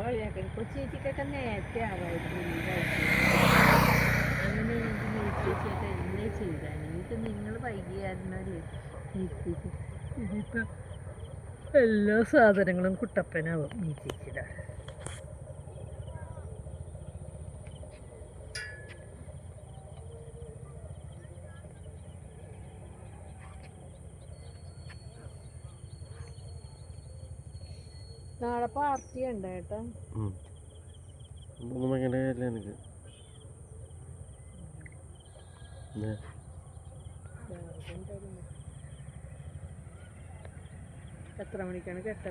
കൊച്ചേച്ചിക്കൊക്കെ നേരത്തെ ആവായിരുന്നു അങ്ങനെ എനിക്ക് ചേച്ചിയൊക്കെ എന്നെ ചെയ്താൽ ഇത് നിങ്ങൾ വൈകിയായിരുന്നല്ലേ ചേച്ചിക്ക് ഇതിപ്പോൾ എല്ലാ സാധനങ്ങളും കുട്ടപ്പനാവും ഈ ചേച്ചിയുടെ. നാളെ പാർട്ടി ഉണ്ട് കേട്ടോ. എനിക്ക് എത്ര മണിക്കാണ് കെട്ട